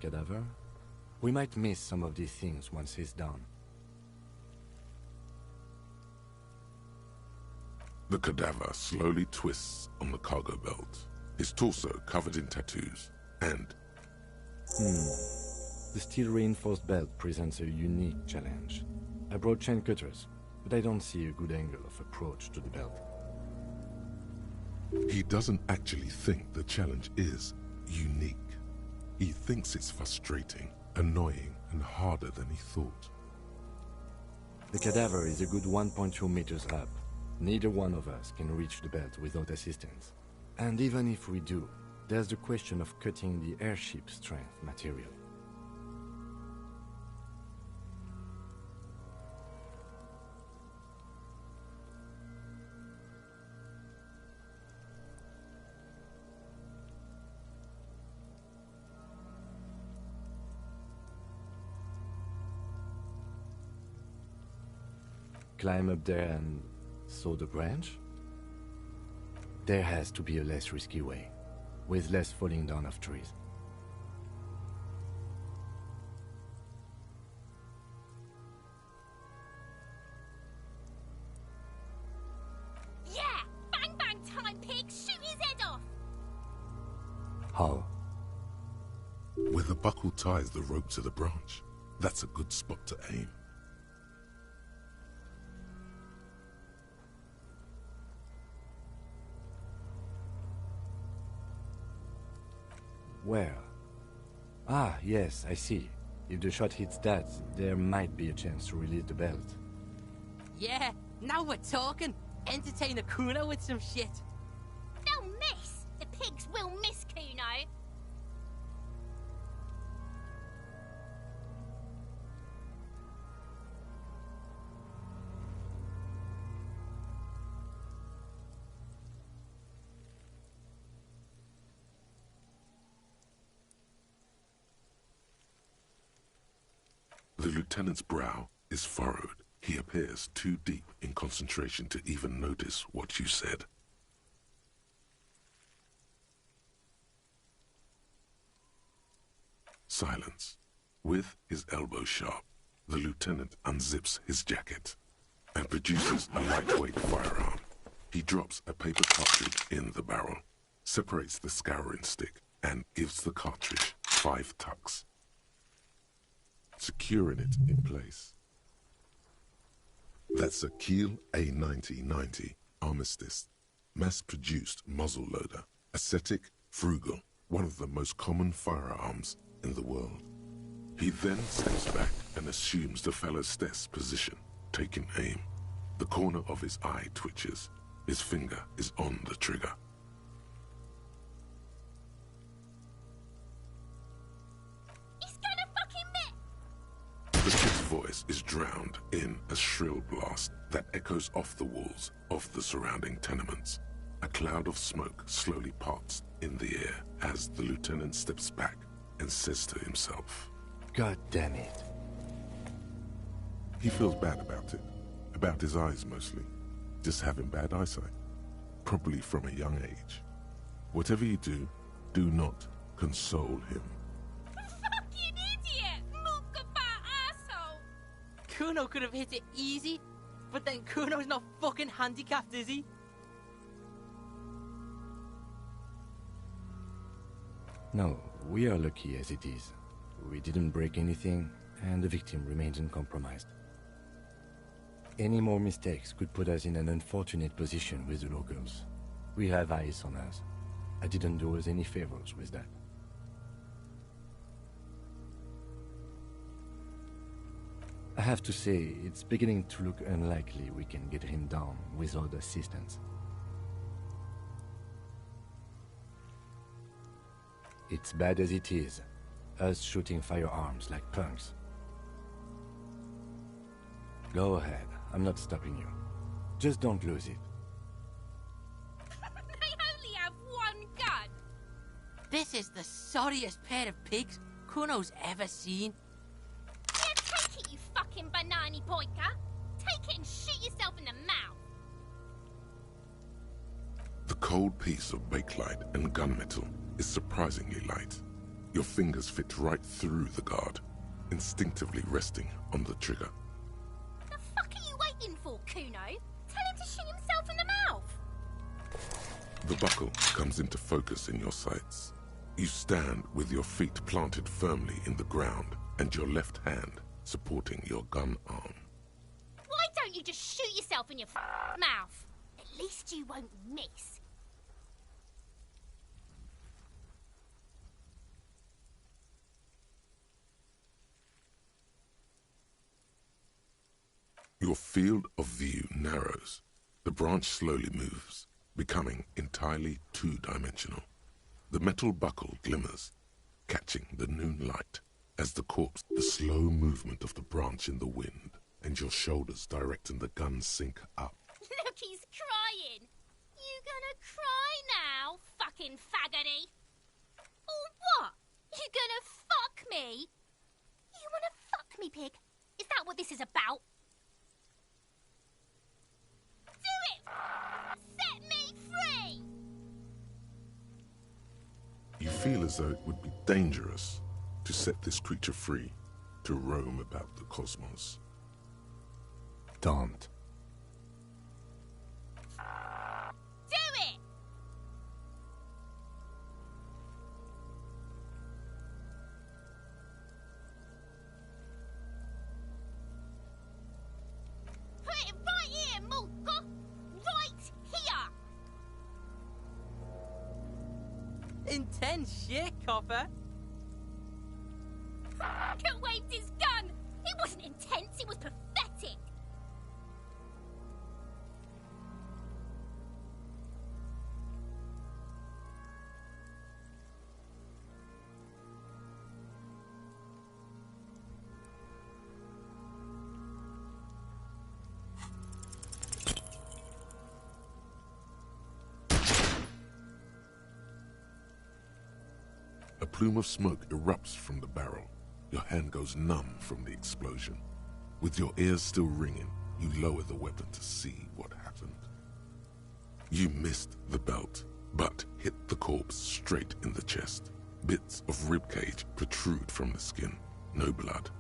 cadaver? We might miss some of these things once he's done. The cadaver slowly twists on the cargo belt, his torso covered in tattoos, and... The steel-reinforced belt presents a unique challenge. I brought chain cutters, but I don't see a good angle of approach to the belt. He doesn't actually think the challenge is unique. He thinks it's frustrating, annoying, and harder than he thought. The cadaver is a good 1.2 meters up. Neither one of us can reach the belt without assistance. And even if we do, there's the question of cutting the airship strength material. Climb up there and saw the branch? There has to be a less risky way, with less falling down of trees. Yeah! Bang bang time, pig! Shoot his head off! How? Where the buckle ties the rope to the branch, that's a good spot to aim. Where? Ah, yes, I see. If the shot hits that, there might be a chance to release the belt. Yeah, now we're talking. Entertain a Kuno with some shit. They'll miss! The pigs will miss Kuno! The lieutenant's brow is furrowed. He appears too deep in concentration to even notice what you said. Silence. With his elbow sharp, the lieutenant unzips his jacket and produces a lightweight firearm. He drops a paper cartridge in the barrel, separates the scouring stick, and gives the cartridge 5 tucks, securing it in place. That's a Kiel A9090 Armistice, mass-produced muzzle-loader, ascetic, frugal, one of the most common firearms in the world. He then steps back and assumes the fellow's desk position, taking aim. The corner of his eye twitches. His finger is on the trigger. He's gonna fucking miss! The kid's voice is drowned in a shrill blast that echoes off the walls of the surrounding tenements. A cloud of smoke slowly parts in the air as the lieutenant steps back and says to himself, God damn it. He feels bad about it. About his eyes mostly. Just having bad eyesight. Probably from a young age. Whatever you do, do not console him. Fucking idiot! Mookaba asshole! Kuno could have hit it easy, but then Kuno's not fucking handicapped, is he? No, we are lucky as it is. We didn't break anything, and the victim remains uncompromised. Any more mistakes could put us in an unfortunate position with the locals. We have eyes on us. I didn't do us any favors with that. I have to say, it's beginning to look unlikely we can get him down without assistance. It's bad as it is, us shooting firearms like punks. Go ahead, I'm not stopping you. Just don't lose it. They only have one gun! This is the sorriest pair of pigs Kuno's ever seen. Yeah, take it, you fucking banana boyka! Take it and shoot yourself in the mouth! The cold piece of bakelite and gunmetal is surprisingly light. Your fingers fit right through the guard, instinctively resting on the trigger. The fuck are you waiting for, Kuno? Tell him to shoot himself in the mouth! The buckle comes into focus in your sights. You stand with your feet planted firmly in the ground and your left hand supporting your gun arm. Why don't you just shoot yourself in your mouth? At least you won't miss. Your field of view narrows. The branch slowly moves, becoming entirely two-dimensional. The metal buckle glimmers, catching the noon light as the slow movement of the branch in the wind, and your shoulders directing the gun sync up. Look, he's crying. You gonna cry now, fucking faggoty? Or what? You gonna fuck me? You wanna fuck me, pig? Is that what this is about? Do it! Set me free! You feel as though it would be dangerous to set this creature free, to roam about the cosmos. Don't. Do it! Put it right here, Mulko! Right here! Intense shit, copper. Kurt waved his gun! It wasn't intense, it was pathetic! A plume of smoke erupts from the barrel. Your hand goes numb from the explosion. With your ears still ringing, you lower the weapon to see what happened. You missed the belt, but hit the corpse straight in the chest. Bits of ribcage protrude from the skin. No blood.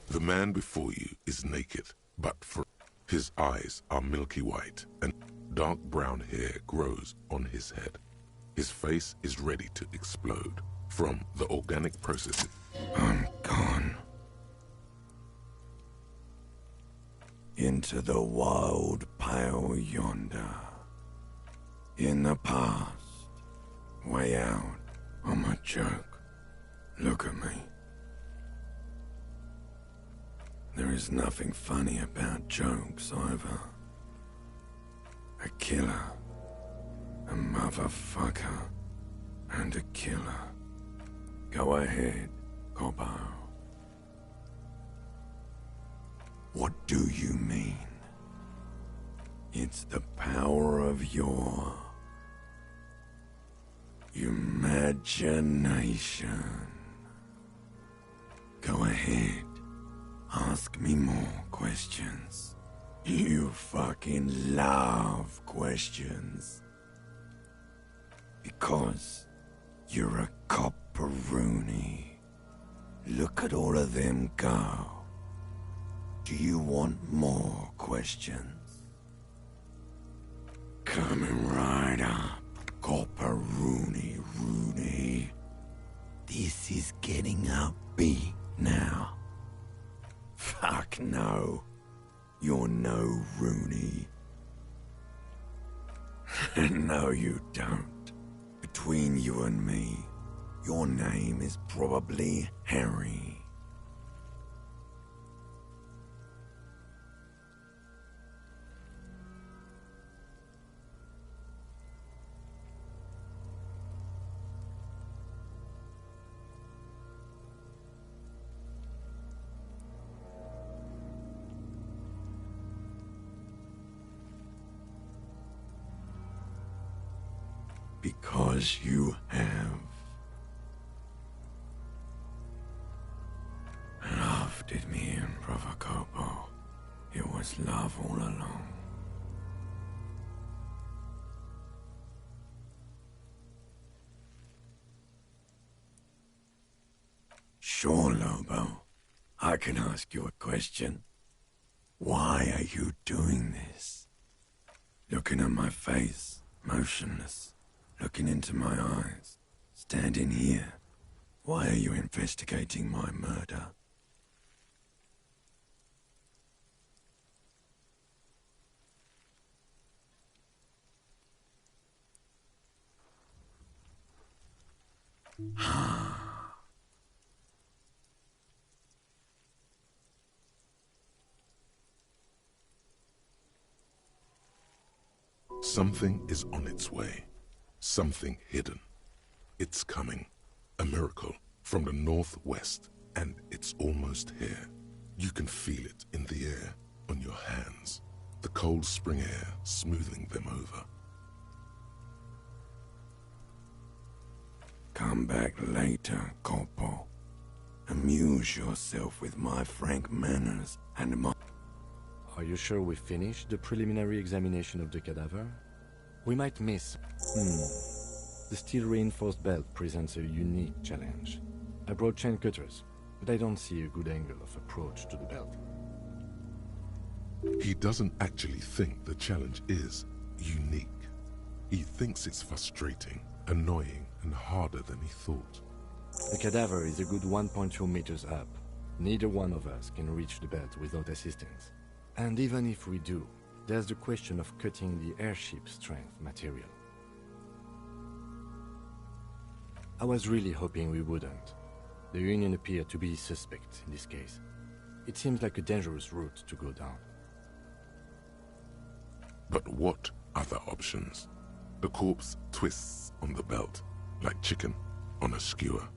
The man before you is naked, but his eyes are milky white and dark brown hair grows on his head. His face is ready to explode from the organic processes. I'm gone. Into the wild pale yonder. In the past. Way out. I'm a joke. Look at me. There is nothing funny about jokes either. A killer. A motherfucker. And a killer. Go ahead, Coppo. What do you mean? It's the power of your imagination. Go ahead. Ask me more questions. You fucking love questions. Because you're a copperoonie. Look at all of them go. Do you want more questions? Coming right up, Copper Rooney. This is getting upbeat now. Fuck no. You're no Rooney. No, you don't. Between you and me, your name is probably Harry. Because you have. Love did me in, Provocopo. It was love all along. Sure, Lobo. I can ask you a question. Why are you doing this? Looking at my face, motionless. Looking into my eyes, standing here. Why are you investigating my murder? Something is on its way. Something hidden. It's coming. A miracle from the northwest, and it's almost here. You can feel it in the air, on your hands. The cold spring air smoothing them over. Come back later, Corpo. Amuse yourself with my frank manners and my... Are you sure we finished the preliminary examination of the cadaver? We might miss... The steel-reinforced belt presents a unique challenge. I brought chain cutters, but I don't see a good angle of approach to the belt. He doesn't actually think the challenge is unique. He thinks it's frustrating, annoying, and harder than he thought. The cadaver is a good 1.2 meters up. Neither one of us can reach the belt without assistance. And even if we do, there's the question of cutting the airship strength material. I was really hoping we wouldn't. The Union appeared to be suspect in this case. It seems like a dangerous route to go down. But what other options? The corpse twists on the belt, like chicken on a skewer.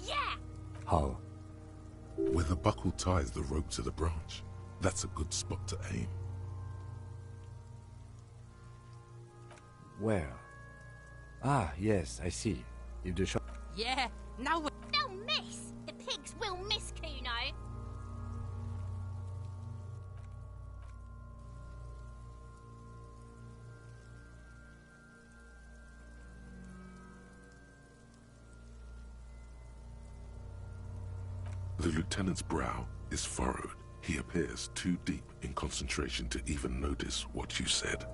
Yeah! How? Where the buckle ties the rope to the branch. That's a good spot to aim. Where? Ah, yes, I see. If the shot... Yeah, now we... They'll miss! The pigs will miss, Kuno! The lieutenant's brow is furrowed. He appears too deep in concentration to even notice what you said.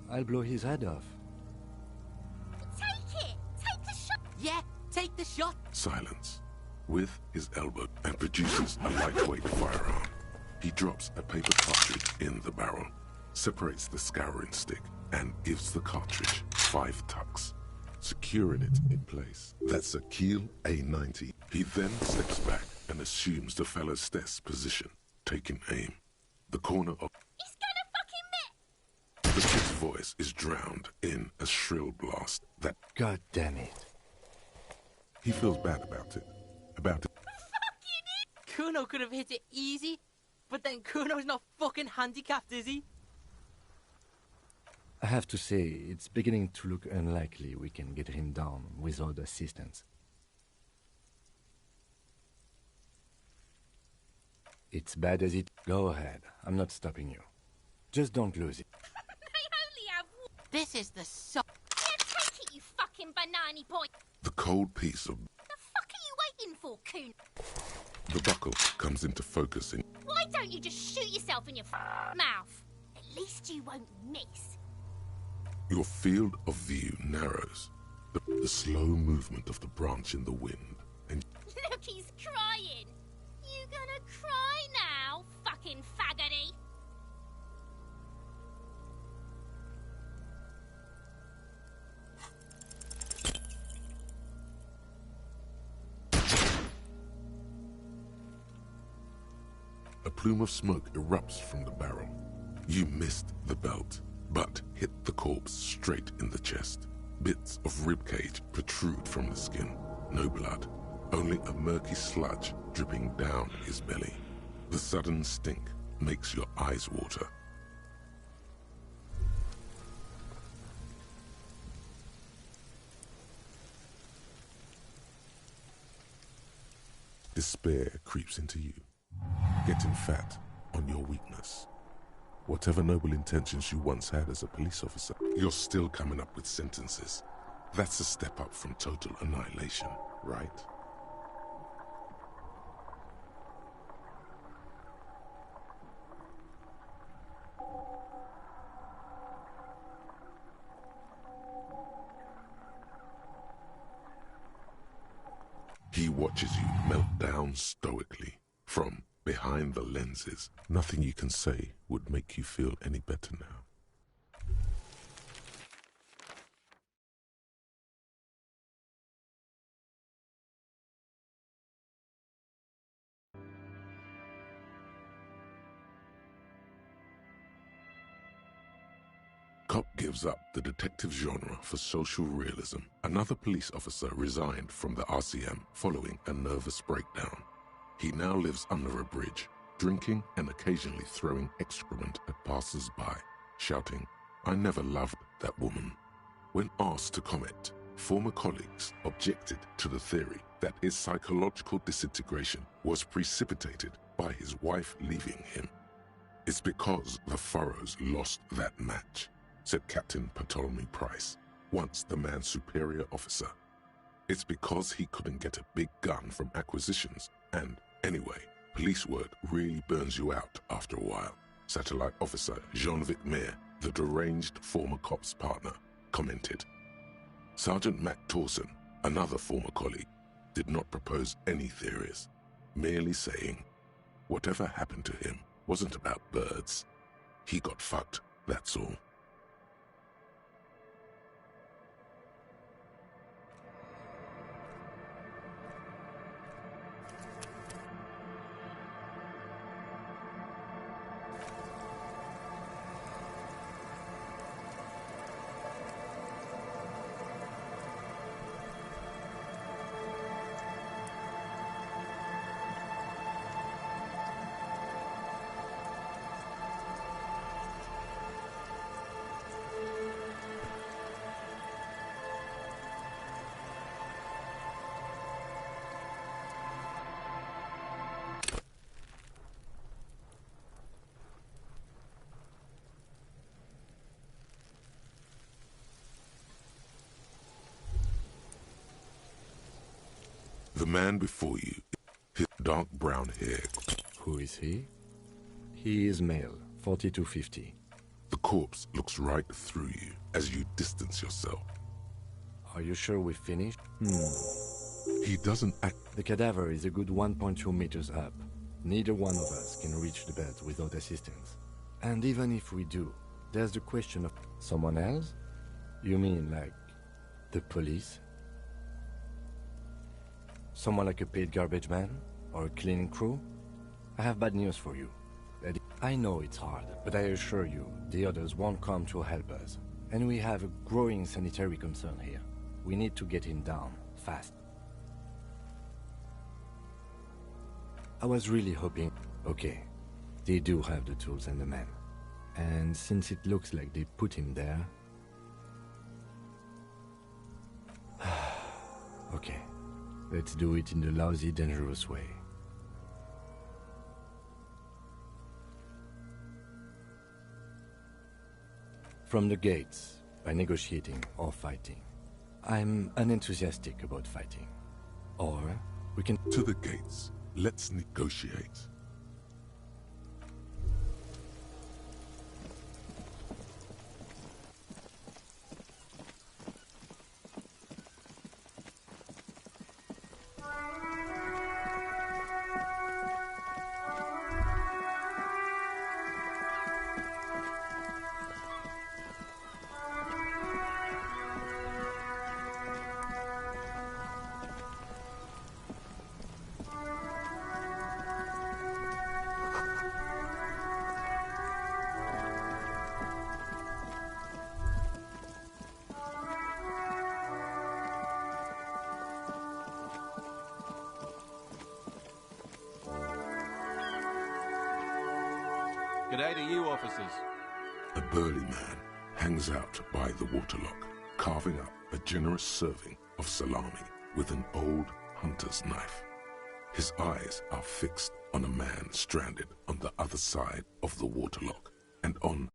I'll blow his head off. Take it! Take the shot! Yeah, take the shot! Silence. With his elbow and produces a lightweight firearm. He drops a paper cartridge in the barrel, separates the scouring stick, and gives the cartridge 5 tucks, securing it in place. That's a Kiel A90. He then steps back and assumes the fellow's desk position, taking aim. The corner of... He's gonna fucking miss! The kid's voice is drowned in a shrill blast that... God damn it. He feels bad about it. Kuno could have hit it easy, but then Kuno's not fucking handicapped, is he? I have to say, it's beginning to look unlikely we can get him down without assistance. It's bad as it... Go ahead, I'm not stopping you. Just don't lose it. They only have This is the so. Yeah, take it, you fucking banana boy. The cold piece of The fuck are you waiting for, coon? the buckle comes into focus in Why don't you just shoot yourself in your mouth? At least you won't miss. your field of view narrows. The slow movement of the branch in the wind, and Look, he's crying. You gonna cry now, fucking faggoty? a plume of smoke erupts from the barrel. You missed the belt, but hit the corpse straight in the chest. Bits of ribcage protrude from the skin. No blood, only a murky sludge dripping down his belly. The sudden stink makes your eyes water. Despair creeps into you, getting fat on your weakness. Whatever noble intentions you once had as a police officer, you're still coming up with sentences. That's a step up from total annihilation, right? He watches you melt down stoically from behind the lenses. Nothing you can say would make you feel any better now. Cop gives up the detective genre for social realism. Another police officer resigned from the RCM following a nervous breakdown. He now lives under a bridge, drinking and occasionally throwing excrement at passers-by, shouting, "I never loved that woman." When asked to comment, former colleagues objected to the theory that his psychological disintegration was precipitated by his wife leaving him. "It's because the Furrows lost that match," said Captain Ptolemy Price, once the man's superior officer. "It's because he couldn't get a big gun from acquisitions, and anyway, police work really burns you out after a while," Satellite Officer Jean-Vic Mayer, the deranged former cop's partner, commented. Sergeant Matt Torson, another former colleague, did not propose any theories, merely saying, "Whatever happened to him wasn't about birds. He got fucked, that's all." The man before you, his dark brown hair. Who is he? He is male, 4250. The corpse looks right through you as you distance yourself. Are you sure we finished? He doesn't act. The cadaver is a good 1.2 meters up. Neither one of us can reach the bed without assistance. And even if we do, there's the question of someone else? You mean like the police? Someone like a paid garbage man? Or a cleaning crew? I have bad news for you. I know it's hard, but I assure you, the others won't come to help us. And we have a growing sanitary concern here. We need to get him down, fast. I was really hoping... Okay, they do have the tools and the men. And since it looks like they put him there... Okay, let's do it in the lousy, dangerous way. From the gates, by negotiating or fighting. I'm unenthusiastic about fighting. Or we can... To the gates. Let's negotiate. G'day to you, officers. A burly man hangs out by the waterlock, carving up a generous serving of salami with an old hunter's knife. His eyes are fixed on a man stranded on the other side of the waterlock and on